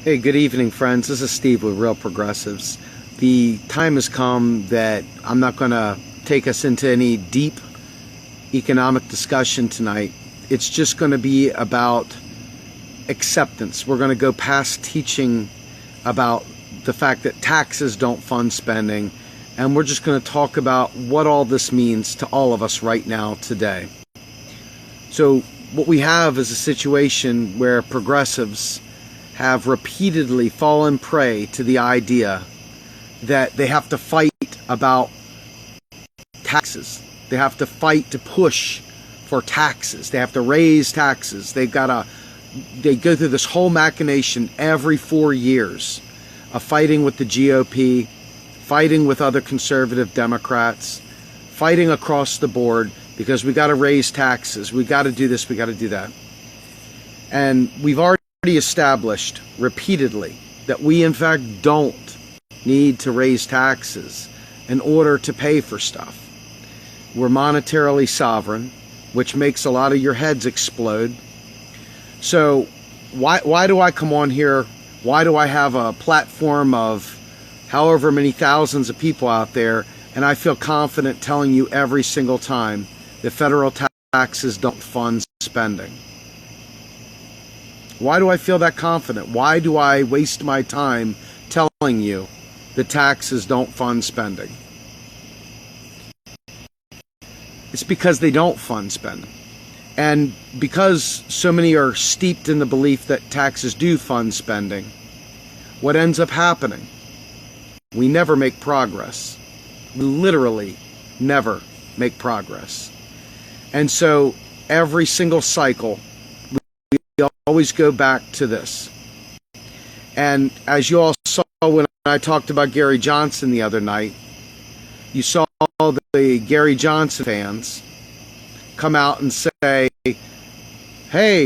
Hey, good evening, friends. This is Steve with Real Progressives. The time has come that I'm not going to take us into any deep economic discussion tonight. It's just going to be about acceptance. We're going to go past teaching about the fact that taxes don't fund spending, and we're just going to talk about what all this means to all of us right now today. So what we have is a situation where progressives have repeatedly fallen prey to the idea that they have to fight about taxes. They have to fight to push for taxes. They have to raise taxes. They go through this whole machination every 4 years of fighting with the GOP, fighting with other conservative Democrats, fighting across the board because we got to raise taxes. We got to do this. We got to do that. And we've already established repeatedly that we in fact don't need to raise taxes in order to pay for stuff. We're monetarily sovereign, which makes a lot of your heads explode. So why do I come on here? Why do I have a platform of however many thousands of people out there, and I feel confident telling you every single time that federal taxes don't fund spending? Why do I feel that confident? Why do I waste my time telling you that taxes don't fund spending? It's because they don't fund spending. And because so many are steeped in the belief that taxes do fund spending, what ends up happening? We never make progress. We literally never make progress. And so every single cycle, we always go back to this. And as you all saw when I talked about Gary Johnson the other night, you saw the Gary Johnson fans come out and say, hey,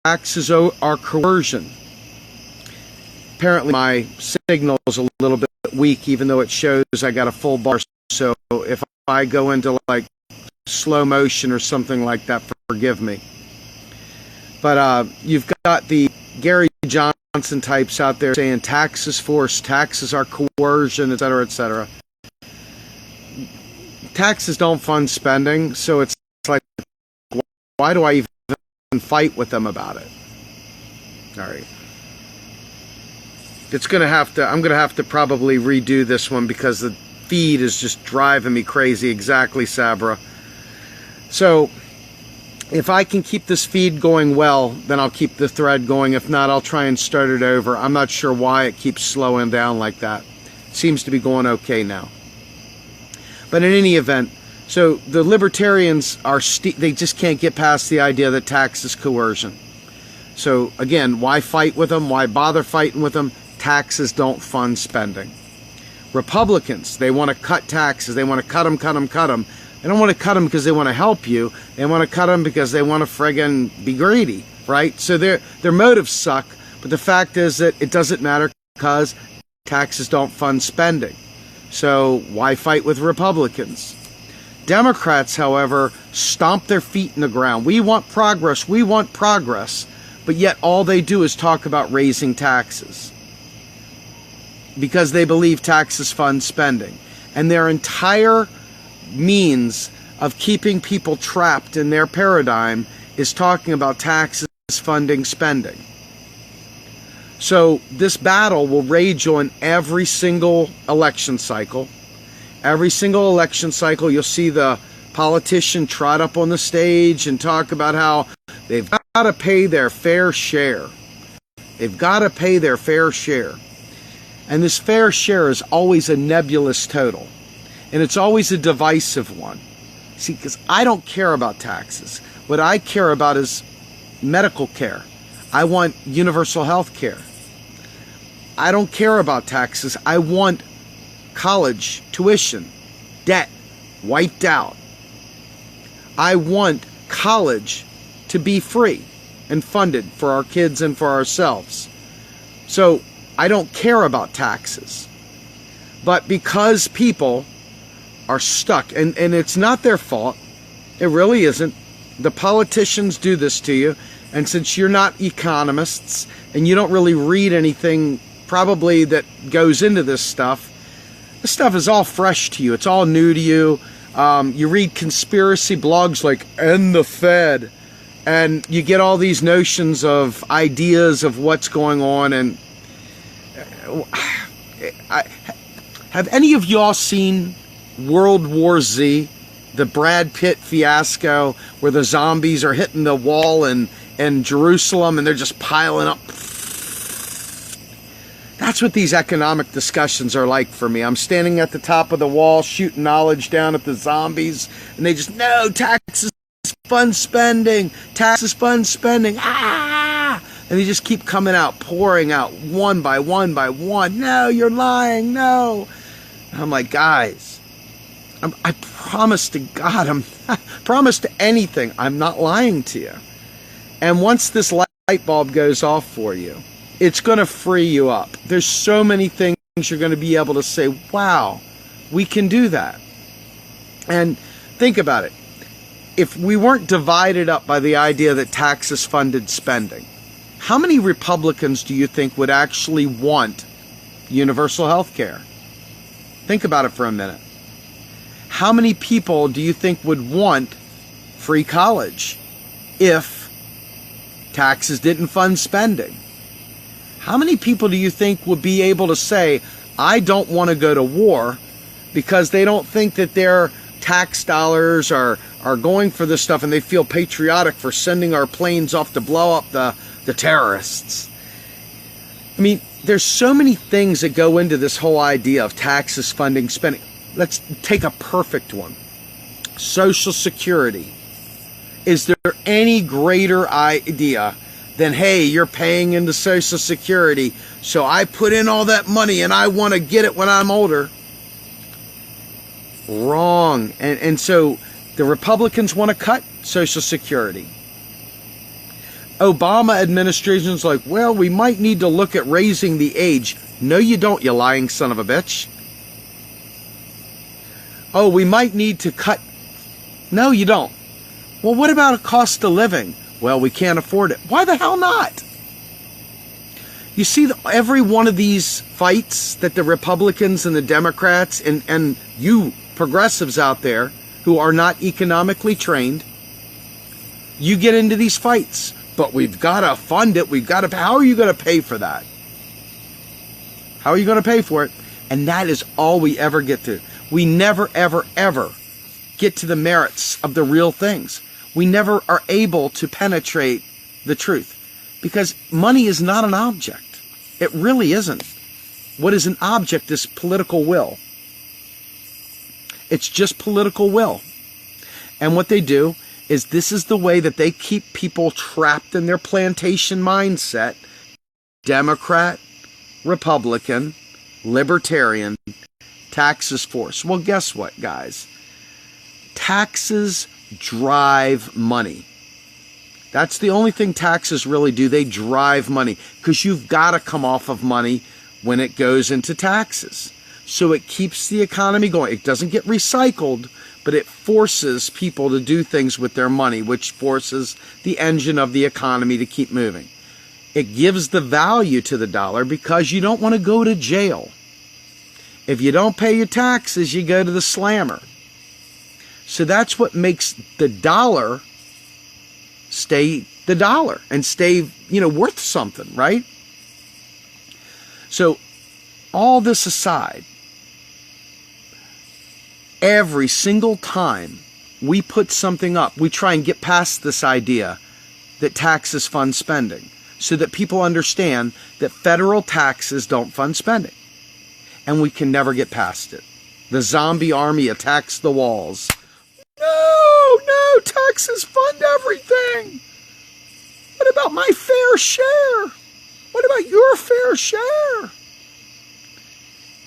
taxes are coercion. Apparently my signal is a little bit weak, even though it shows I got a full bar. So if I go into like slow motion or something like that, forgive me. But you've got the Gary Johnson types out there saying taxes force, taxes are coercion, etc., etc. Taxes don't fund spending, so it's like, why do I even fight with them about it? All right. I'm gonna have to probably redo this one because the feed is just driving me crazy. Exactly, Sabra. So if I can keep this feed going well, then I'll keep the thread going. If not, I'll try and start it over. I'm not sure why it keeps slowing down like that. Seems to be going okay now. But in any event, so the libertarians they just can't get past the idea that tax is coercion. So again, why fight with them? Why bother fighting with them? Taxes don't fund spending. Republicans, they want to cut taxes. They want to cut them. They don't want to cut them because they want to help you. They want to cut them because they want to friggin' be greedy, right? So their motives suck, but the fact is that it doesn't matter because taxes don't fund spending. So why fight with Republicans? Democrats, however, stomp their feet in the ground. We want progress, but yet all they do is talk about raising taxes because they believe taxes fund spending. And their entire means of keeping people trapped in their paradigm is talking about taxes funding spending. So this battle will rage on every single election cycle. Every single election cycle, you'll see the politician trot up on the stage and talk about how they've got to pay their fair share. They've got to pay their fair share. And this fair share is always a nebulous total. And it's always a divisive one. See, because I don't care about taxes. What I care about is medical care. I want universal health care. I don't care about taxes. I want college tuition, debt wiped out. I want college to be free and funded for our kids and for ourselves. So I don't care about taxes. But because people are stuck, and it's not their fault, it really isn't. The politicians do this to you, And since you're not economists and you don't really read anything probably that goes into this stuff is all fresh to you. It's all new to you. You read conspiracy blogs like End the Fed, and you get all these notions of ideas of what's going on. And have any of y'all seen World War Z, the Brad Pitt fiasco, where the zombies are hitting the wall in Jerusalem and they're just piling up? That's what these economic discussions are like for me. I'm standing at the top of the wall shooting knowledge down at the zombies, and they just, no, taxes fund spending, taxes fund spending, ah! And they just keep coming out, pouring out one by one by one. No, you're lying, no. And I'm like, guys, I promise to God, I promise to anything, I'm not lying to you. And once this light bulb goes off for you, it's going to free you up. There's so many things you're going to be able to say, wow, we can do that. And think about it. If we weren't divided up by the idea that taxes funded spending, how many Republicans do you think would actually want universal health care? Think about it for a minute. How many people do you think would want free college if taxes didn't fund spending? How many people do you think would be able to say, I don't want to go to war, because they don't think that their tax dollars are going for this stuff, and they feel patriotic for sending our planes off to blow up the terrorists? I mean, there's so many things that go into this whole idea of taxes funding spending. Let's take a perfect one. Social Security. Is there any greater idea than, hey, you're paying into Social Security, so I put in all that money and I want to get it when I'm older? Wrong. And so the Republicans want to cut Social Security. Obama administration's like, well, we might need to look at raising the age. No, you don't, you lying son of a bitch. Oh, we might need to cut. No, you don't. Well, what about a cost of living? Well, we can't afford it. Why the hell not? You see, every one of these fights that the Republicans and the Democrats and you progressives out there who are not economically trained, you get into these fights. But we've got to fund it. We've got to. How are you going to pay for that? How are you going to pay for it? And that is all we ever get to. We never, ever, ever get to the merits of the real things. We never are able to penetrate the truth, because money is not an object. It really isn't. What is an object is political will. It's just political will. And what they do is, this is the way that they keep people trapped in their plantation mindset. Democrat, Republican, Libertarian, taxes force. Well, guess what, guys? Taxes drive money. That's the only thing taxes really do. They drive money, because you've got to come off of money when it goes into taxes. So it keeps the economy going. It doesn't get recycled, but it forces people to do things with their money, which forces the engine of the economy to keep moving. It gives the value to the dollar, because you don't want to go to jail. If you don't pay your taxes, you go to the slammer. So that's what makes the dollar stay the dollar and stay, worth something, right? So all this aside, every single time we put something up, we try and get past this idea that taxes fund spending, so that people understand that federal taxes don't fund spending. And we can never get past it. The zombie army attacks the walls. No, taxes fund everything. What about my fair share? What about your fair share?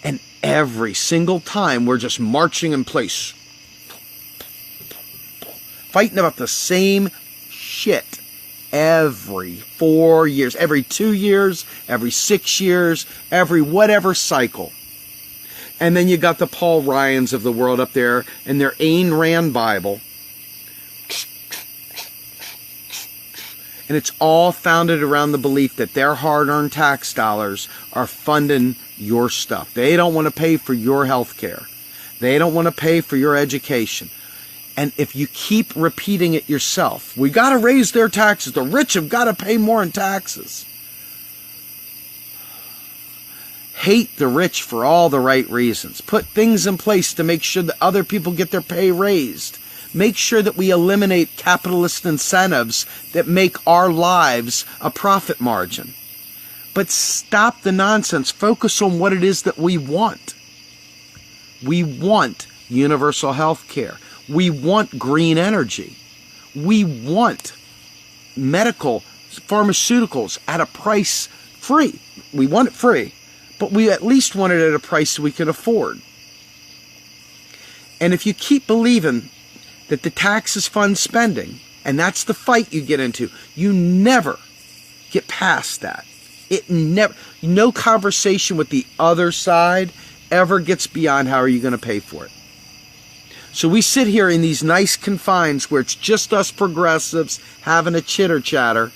And every single time we're just marching in place, fighting about the same shit every 4 years, every 2 years, every 6 years, every whatever cycle. And then you got the Paul Ryans of the world up there and their Ayn Rand Bible. And it's all founded around the belief that their hard-earned tax dollars are funding your stuff. They don't want to pay for your health care. They don't want to pay for your education. And if you keep repeating it yourself, we got to raise their taxes. The rich have got to pay more in taxes. Hate the rich for all the right reasons. Put things in place to make sure that other people get their pay raised. Make sure that we eliminate capitalist incentives that make our lives a profit margin. But stop the nonsense. Focus on what it is that we want. We want universal health care. We want green energy. We want medical pharmaceuticals at a price free. We want it free, but we at least want it at a price we can afford. And if you keep believing that the taxes fund spending, and that's the fight you get into, you never get past that. No conversation with the other side ever gets beyond how are you going to pay for it. So we sit here in these nice confines where it's just us progressives having a chitter chatter.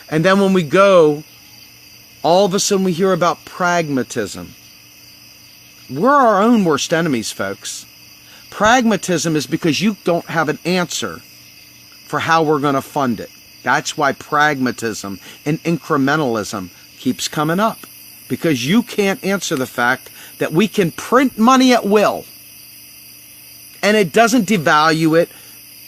And then when we go, all of a sudden we hear about pragmatism. We're our own worst enemies, folks. Pragmatism is because you don't have an answer for how we're going to fund it. That's why pragmatism and incrementalism keeps coming up. Because you can't answer the fact that we can print money at will. And it doesn't devalue it.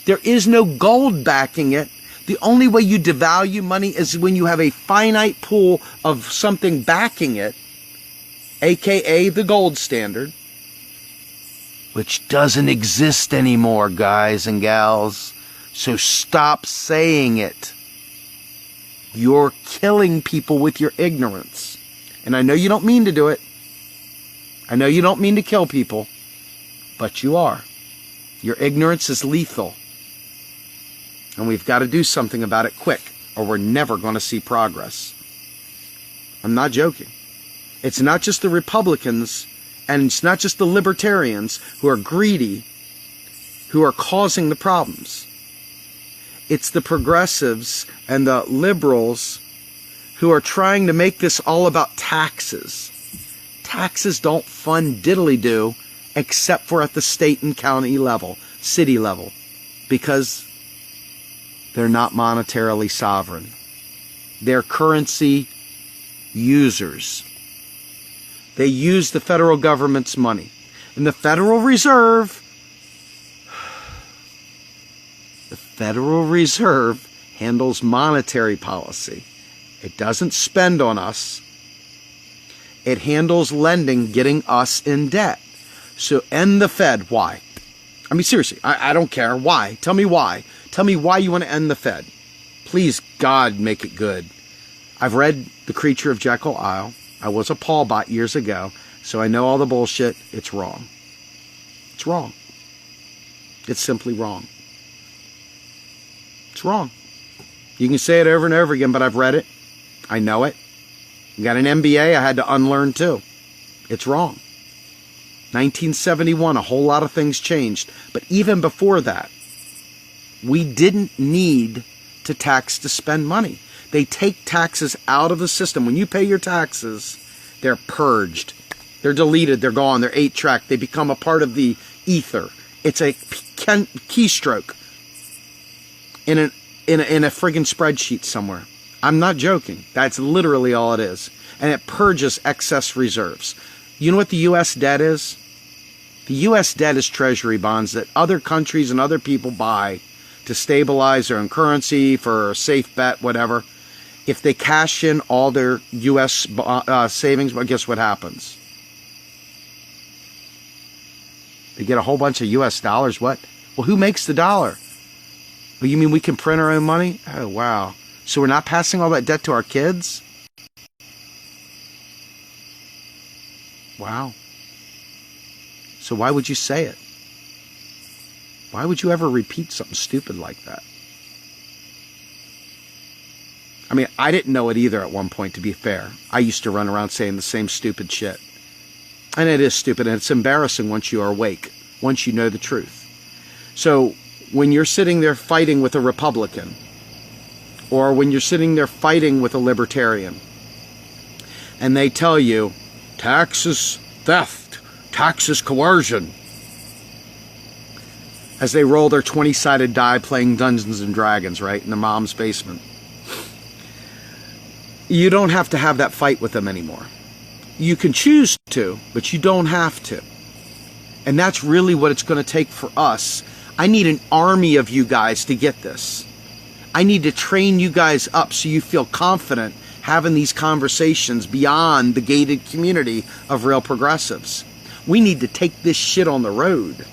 There is no gold backing it. The only way you devalue money is when you have a finite pool of something backing it, aka the gold standard, which doesn't exist anymore, guys and gals. So stop saying it. You're killing people with your ignorance. And I know you don't mean to do it. I know you don't mean to kill people, but you are. Your ignorance is lethal. And we've got to do something about it quick, or we're never going to see progress. I'm not joking. It's not just the Republicans, and it's not just the libertarians who are greedy, who are causing the problems. It's the progressives and the liberals who are trying to make this all about taxes. Taxes don't fund diddly-do except for at the state and county level, city level, because they're not monetarily sovereign. They're currency users. They use the federal government's money. And the Federal Reserve handles monetary policy. It doesn't spend on us. It handles lending, getting us in debt. So end the Fed. Why? I mean, seriously, I don't care. Why? Tell me why. Tell me why you want to end the Fed. Please, God, make it good. I've read The Creature of Jekyll Isle. I was a Paul bot years ago, so I know all the bullshit. It's wrong. It's wrong. It's simply wrong. It's wrong. You can say it over and over again, but I've read it. I know it. I got an MBA I had to unlearn too. It's wrong. 1971, a whole lot of things changed. But even before that, we didn't need to tax to spend money. They take taxes out of the system. When you pay your taxes, they're purged. They're deleted. They're gone. They're 8-track. They become a part of the ether. It's a keystroke in a friggin' spreadsheet somewhere. I'm not joking. That's literally all it is. And it purges excess reserves. You know what the U.S. debt is? The U.S. debt is treasury bonds that other countries and other people buy to stabilize their own currency for a safe bet, whatever. If they cash in all their U.S. savings, well, guess what happens? They get a whole bunch of U.S. dollars. What? Well, who makes the dollar? Well, you mean we can print our own money? Oh, wow. So we're not passing all that debt to our kids? Wow. So why would you say it? Why would you ever repeat something stupid like that? I mean, I didn't know it either at one point, to be fair. I used to run around saying the same stupid shit. And it is stupid, and it's embarrassing once you are awake, once you know the truth. So when you're sitting there fighting with a Republican or when you're sitting there fighting with a libertarian and they tell you tax is theft, tax is coercion, as they roll their 20-sided die playing Dungeons and Dragons, right, in their mom's basement. You don't have to have that fight with them anymore. You can choose to, but you don't have to. And that's really what it's going to take for us. I need an army of you guys to get this. I need to train you guys up so you feel confident having these conversations beyond the gated community of real progressives. We need to take this shit on the road.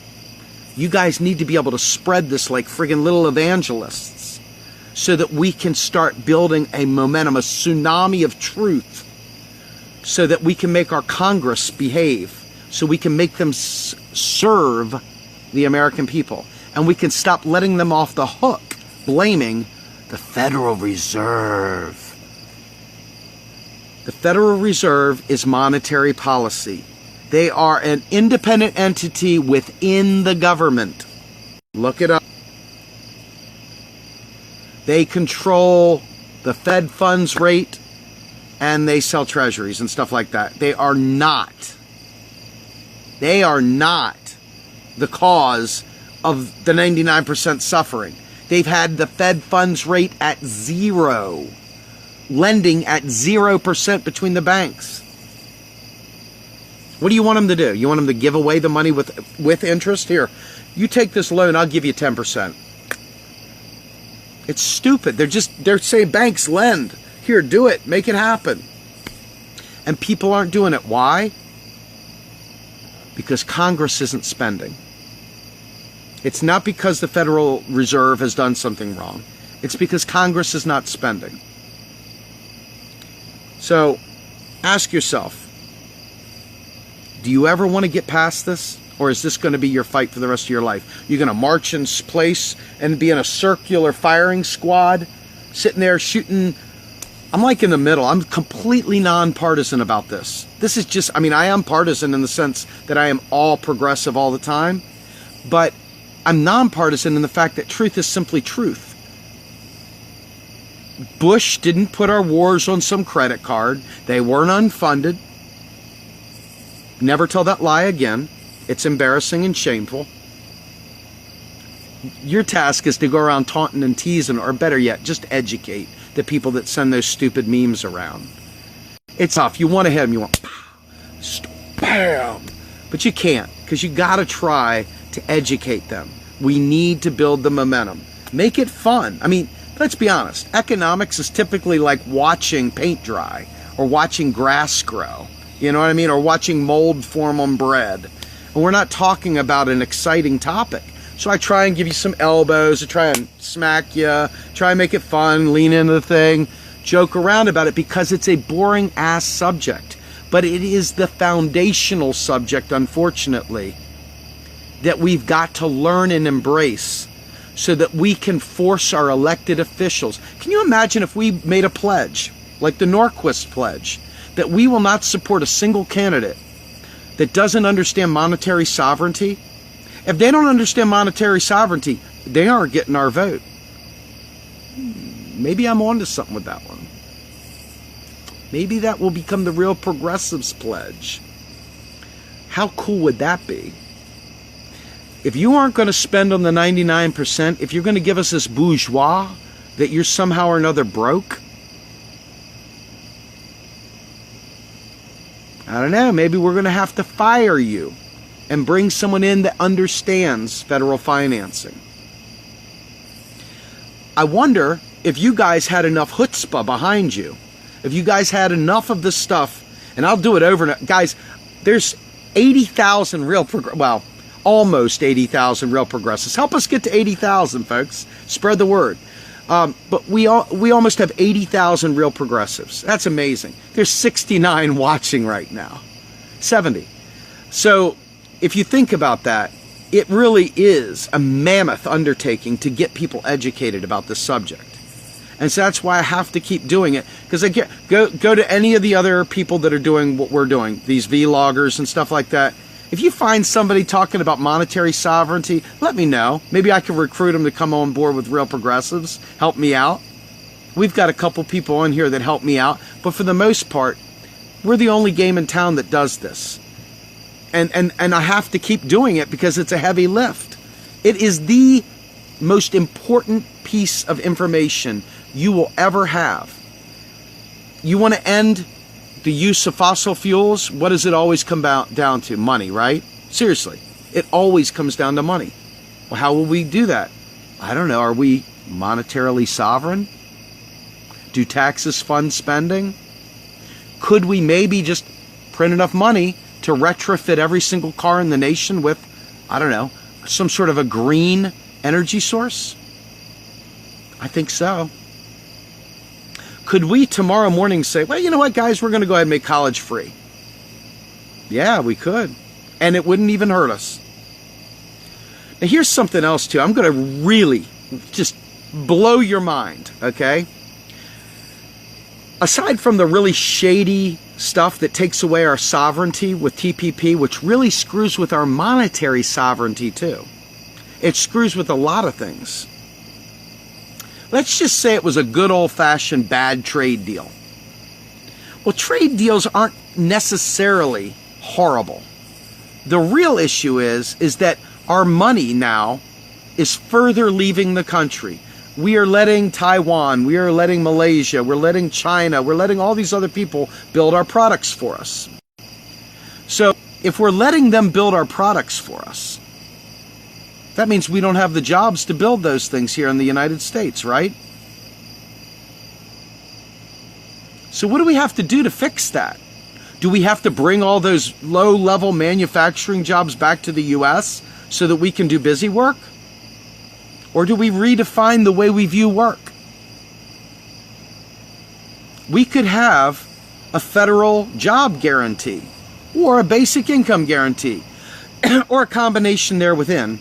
You guys need to be able to spread this like friggin' little evangelists so that we can start building a momentum, a tsunami of truth, so that we can make our Congress behave, so we can make them serve the American people. And we can stop letting them off the hook, blaming the Federal Reserve. The Federal Reserve is monetary policy. They are an independent entity within the government. Look it up. They control the Fed funds rate and they sell treasuries and stuff like that. They are not the cause of the 99% suffering. They've had the Fed funds rate at 0, lending at 0% between the banks. What do you want them to do? You want them to give away the money with interest? Here, you take this loan, I'll give you 10%. It's stupid. They're saying banks lend. Here, do it. Make it happen. And people aren't doing it. Why? Because Congress isn't spending. It's not because the Federal Reserve has done something wrong. It's because Congress is not spending. So, ask yourself, do you ever want to get past this? Or is this going to be your fight for the rest of your life? You're going to march in place and be in a circular firing squad, sitting there shooting. I'm like in the middle. I'm completely nonpartisan about this. This is just, I am partisan in the sense that I am all progressive all the time. But I'm nonpartisan in the fact that truth is simply truth. Bush didn't put our wars on some credit card. They weren't unfunded. Never tell that lie again. It's embarrassing and shameful. Your task is to go around taunting and teasing, or better yet, just educate the people that send those stupid memes around. It's tough. You want to hit them. You want, bam. But you can't, because you got to try to educate them. We need to build the momentum. Make it fun. Let's be honest. Economics is typically like watching paint dry or watching grass grow. You know what I mean? Or watching mold form on bread. And we're not talking about an exciting topic. So I try and give you some elbows, I try and smack you, try and make it fun, lean into the thing, joke around about it because it's a boring ass subject. But it is the foundational subject, unfortunately, that we've got to learn and embrace so that we can force our elected officials. Can you imagine if we made a pledge, like the Norquist pledge, that we will not support a single candidate that doesn't understand monetary sovereignty? If they don't understand monetary sovereignty, they aren't getting our vote. Maybe I'm onto something with that one. Maybe that will become the real progressives pledge. How cool would that be? If you aren't going to spend on the 99%, if you're going to give us this bourgeois that you're somehow or another broke, I don't know, maybe we're going to have to fire you and bring someone in that understands federal financing. I wonder if you guys had enough chutzpah behind you, if you guys had enough of this stuff, and I'll do it over. Guys, there's 80,000 almost 80,000 real progressives. Help us get to 80,000, folks. Spread the word. But we almost have 80,000 real progressives. That's amazing. There's 69 watching right now. 70. So if you think about that, it really is a mammoth undertaking to get people educated about this subject. And so that's why I have to keep doing it. Because go to any of the other people that are doing what we're doing, these vloggers and stuff like that. If you find somebody talking about monetary sovereignty, let me know. Maybe I can recruit them to come on board with Real Progressives. Help me out. We've got a couple people on here that help me out, but for the most part, we're the only game in town that does this. And I have to keep doing it because it's a heavy lift. It is the most important piece of information you will ever have. You want to end the use of fossil fuels? What does it always come down to? Money, right? Seriously, it always comes down to money. Well, how will we do that? I don't know. Are we monetarily sovereign? Do taxes fund spending? Could we maybe just print enough money to retrofit every single car in the nation with, I don't know, some sort of a green energy source? I think so. Could we tomorrow morning say, well, you know what, guys, we're going to go ahead and make college free? Yeah, we could. And it wouldn't even hurt us. Now, here's something else, too. I'm going to really just blow your mind, okay? Aside from the really shady stuff that takes away our sovereignty with TPP, which really screws with our monetary sovereignty, too. It screws with a lot of things. Let's just say it was a good old-fashioned bad trade deal. Well, trade deals aren't necessarily horrible. The real issue is that our money now is further leaving the country. We are letting Taiwan, we are letting Malaysia, we're letting China, we're letting all these other people build our products for us. So if we're letting them build our products for us, that means we don't have the jobs to build those things here in the United States, right? So what do we have to do to fix that? Do we have to bring all those low-level manufacturing jobs back to the U.S. so that we can do busy work? Or do we redefine the way we view work? We could have a federal job guarantee or a basic income guarantee or a combination there within.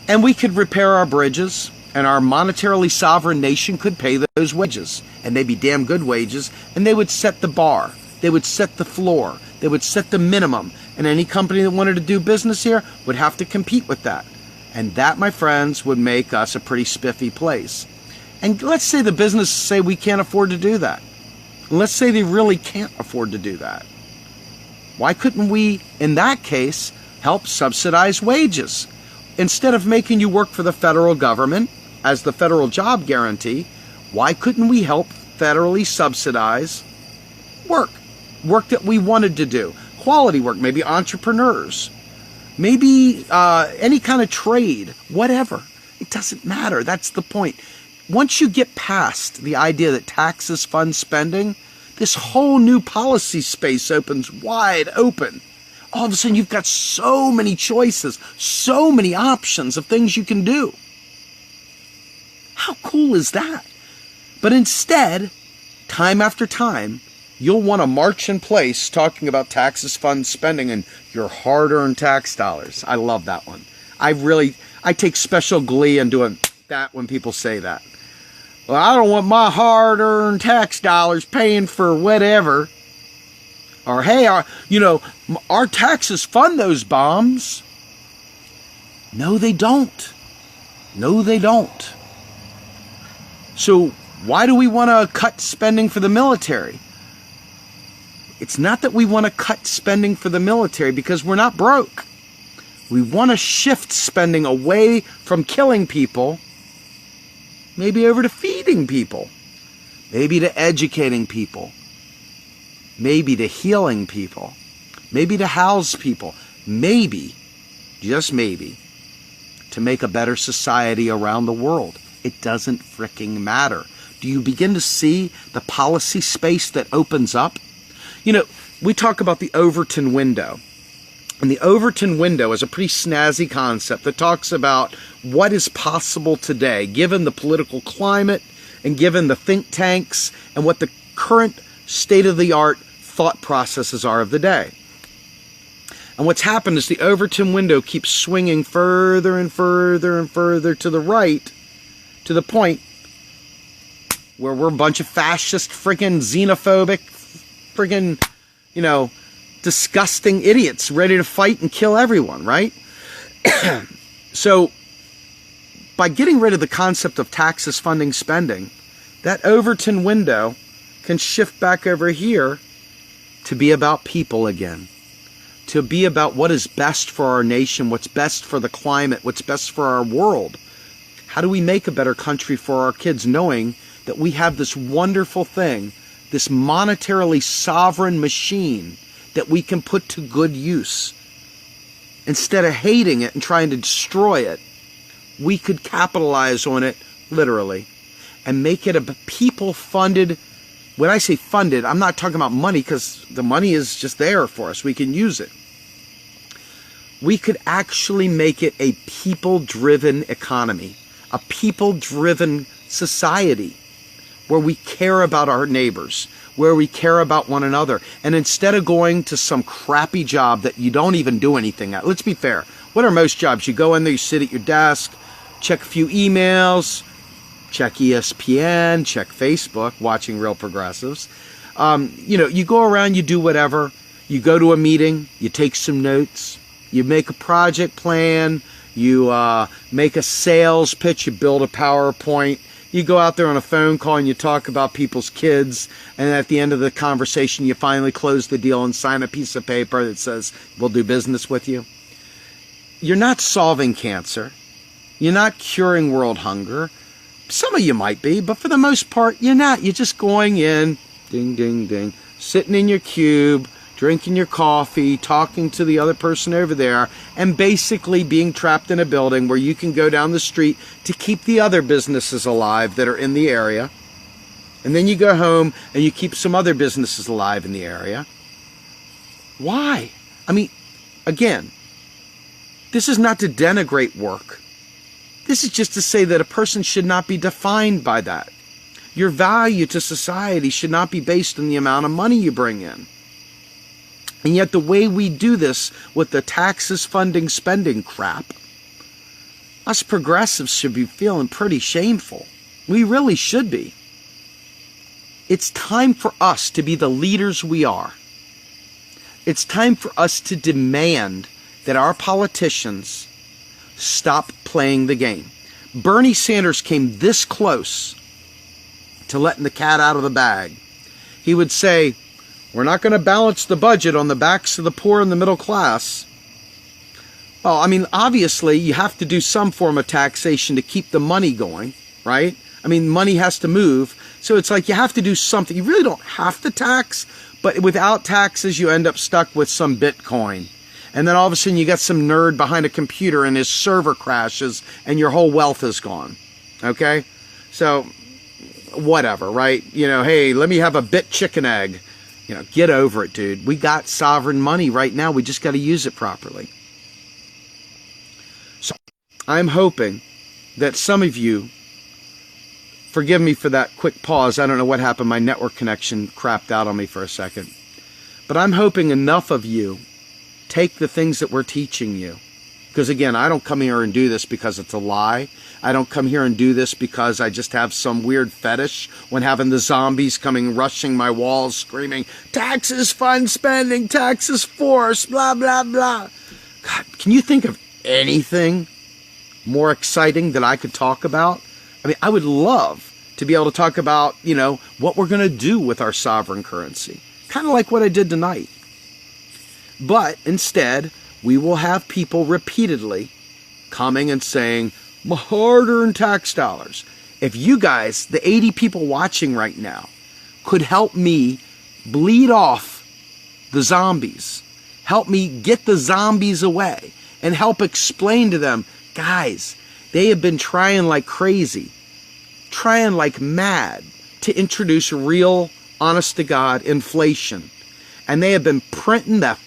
And we could repair our bridges, and our monetarily sovereign nation could pay those wages. And they'd be damn good wages, and they would set the bar. They would set the floor. They would set the minimum. And any company that wanted to do business here would have to compete with that. And that, my friends, would make us a pretty spiffy place. And let's say the businesses say we can't afford to do that. And let's say they really can't afford to do that. Why couldn't we, in that case, help subsidize wages? Instead of making you work for the federal government as the federal job guarantee, why couldn't we help federally subsidize work? Work that we wanted to do. Quality work, maybe entrepreneurs. Maybe any kind of trade, whatever. It doesn't matter. That's the point. Once you get past the idea that taxes fund spending, this whole new policy space opens wide open. All of a sudden, you've got so many choices, so many options of things you can do. How cool is that? But instead, time after time, you'll want to march in place talking about taxes fund spending and your hard-earned tax dollars. I love that one. I take special glee in doing that when people say that. Well, I don't want my hard-earned tax dollars paying for whatever. Or, hey, our taxes fund those bombs. No, they don't. No, they don't. So why do we want to cut spending for the military? It's not that we want to cut spending for the military because we're not broke. We want to shift spending away from killing people, maybe over to feeding people, maybe to educating people, maybe to healing people, maybe to house people, maybe, just maybe, to make a better society around the world. It doesn't fricking matter. Do you begin to see the policy space that opens up? You know, we talk about the Overton window. And the Overton window is a pretty snazzy concept that talks about what is possible today, given the political climate and given the think tanks and what the current state-of-the-art thought processes are of the day. And what's happened is the Overton window keeps swinging further and further and further to the right, to the point where we're a bunch of fascist, friggin' xenophobic, friggin', disgusting idiots ready to fight and kill everyone, right? So, by getting rid of the concept of taxes funding spending, that Overton window can shift back over here to be about people again, to be about what is best for our nation, what's best for the climate, what's best for our world. How do we make a better country for our kids, knowing that we have this wonderful thing, this monetarily sovereign machine that we can put to good use? Instead of hating it and trying to destroy it, we could capitalize on it literally and make it a people-funded. When I say funded, I'm not talking about money, because the money is just there for us. We can use it. We could actually make it a people-driven economy, a people-driven society where we care about our neighbors, where we care about one another. And instead of going to some crappy job that you don't even do anything at, let's be fair. What are most jobs? You go in there, you sit at your desk, check a few emails, check ESPN, check Facebook, watching Real Progressives. You go around, you do whatever. You go to a meeting, you take some notes, you make a project plan, you make a sales pitch, you build a PowerPoint. You go out there on a phone call and you talk about people's kids, and at the end of the conversation, you finally close the deal and sign a piece of paper that says, we'll do business with you. You're not solving cancer. You're not curing world hunger. Some of you might be, but for the most part, you're not. You're just going in, ding, ding, ding, sitting in your cube, drinking your coffee, talking to the other person over there, and basically being trapped in a building where you can go down the street to keep the other businesses alive that are in the area. And then you go home and you keep some other businesses alive in the area. Why? I mean, again, this is not to denigrate work. This is just to say that a person should not be defined by that. Your value to society should not be based on the amount of money you bring in. And yet the way we do this with the taxes funding spending crap, us progressives should be feeling pretty shameful. We really should be. It's time for us to be the leaders we are. It's time for us to demand that our politicians stop playing the game. Bernie Sanders came this close to letting the cat out of the bag. He would say, we're not going to balance the budget on the backs of the poor and the middle class. Well, I mean, obviously, you have to do some form of taxation to keep the money going, right? I mean, money has to move. So it's like you have to do something. You really don't have to tax, but without taxes, you end up stuck with some Bitcoin. And then all of a sudden, you got some nerd behind a computer and his server crashes and your whole wealth is gone. Okay? So, whatever, right? Hey, let me have a bit chicken egg. Get over it, dude. We got sovereign money right now. We just got to use it properly. So I'm hoping that some of you, forgive me for that quick pause. I don't know what happened. My network connection crapped out on me for a second. But I'm hoping enough of you take the things that we're teaching you. Because again, I don't come here and do this because it's a lie. I don't come here and do this because I just have some weird fetish when having the zombies coming rushing my walls screaming, taxes fund spending, taxes force, blah, blah, blah. God, can you think of anything more exciting that I could talk about? I mean, I would love to be able to talk about, what we're going to do with our sovereign currency. Kind of like what I did tonight. But instead, we will have people repeatedly coming and saying, my hard-earned tax dollars. If you guys, the 80 people watching right now, could help me bleed off the zombies, help me get the zombies away, and help explain to them, guys, they have been trying like crazy, trying like mad to introduce real, honest-to-God inflation. And they have been printing the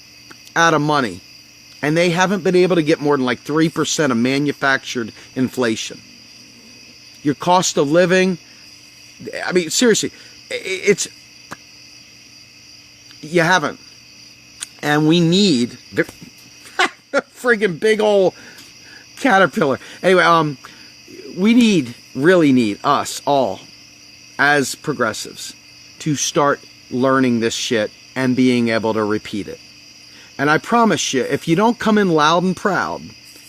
out of money. And they haven't been able to get more than like 3% of manufactured inflation. Your cost of living, I mean, seriously, you haven't. And we need, friggin' big old caterpillar. Anyway, we really need us all as progressives to start learning this shit and being able to repeat it. And I promise you, if you don't come in loud and proud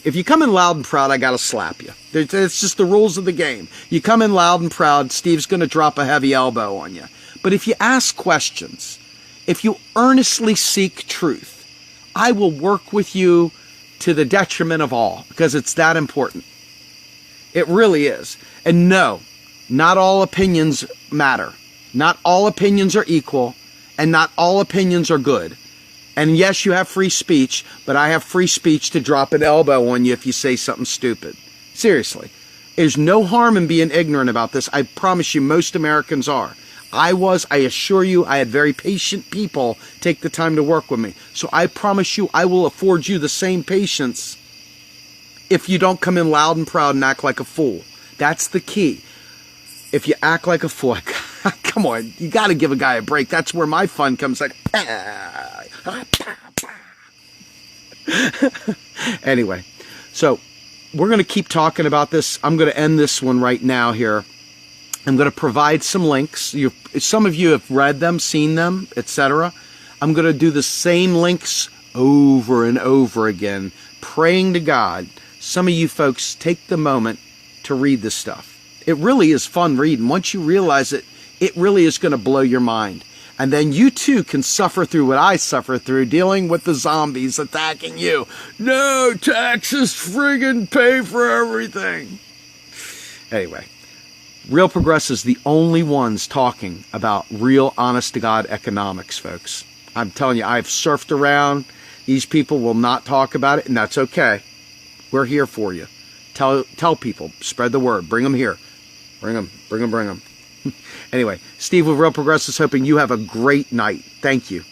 If you come in loud and proud, I got to slap you. It's just the rules of the game. You come in loud and proud, Steve's going to drop a heavy elbow on you. But if you ask questions, if you earnestly seek truth, I will work with you to the detriment of all, because it's that important. It really is. And no, not all opinions matter. Not all opinions are equal, and not all opinions are good. And yes, you have free speech, but I have free speech to drop an elbow on you if you say something stupid. Seriously. There's no harm in being ignorant about this. I promise you, most Americans are. I assure you, I had very patient people take the time to work with me. So I promise you, I will afford you the same patience if you don't come in loud and proud and act like a fool. That's the key. If you act like a fool, come on, you got to give a guy a break. That's where my fun comes. Like, anyway, so we're going to keep talking about this. I'm going to end this one right now here. I'm going to provide some links. Some of you have read them, seen them, etc. I'm going to do the same links over and over again, praying to God. Some of you folks take the moment to read this stuff. It really is fun reading. Once you realize it, it really is going to blow your mind. And then you too can suffer through what I suffer through, dealing with the zombies attacking you. No, taxes friggin' pay for everything. Anyway, Real Progressive's the only ones talking about real, honest-to-God economics, folks. I'm telling you, I've surfed around. These people will not talk about it, and that's okay. We're here for you. Tell people. Spread the word. Bring them here. Bring them. Anyway, Steve with Real Progressives, hoping you have a great night. Thank you.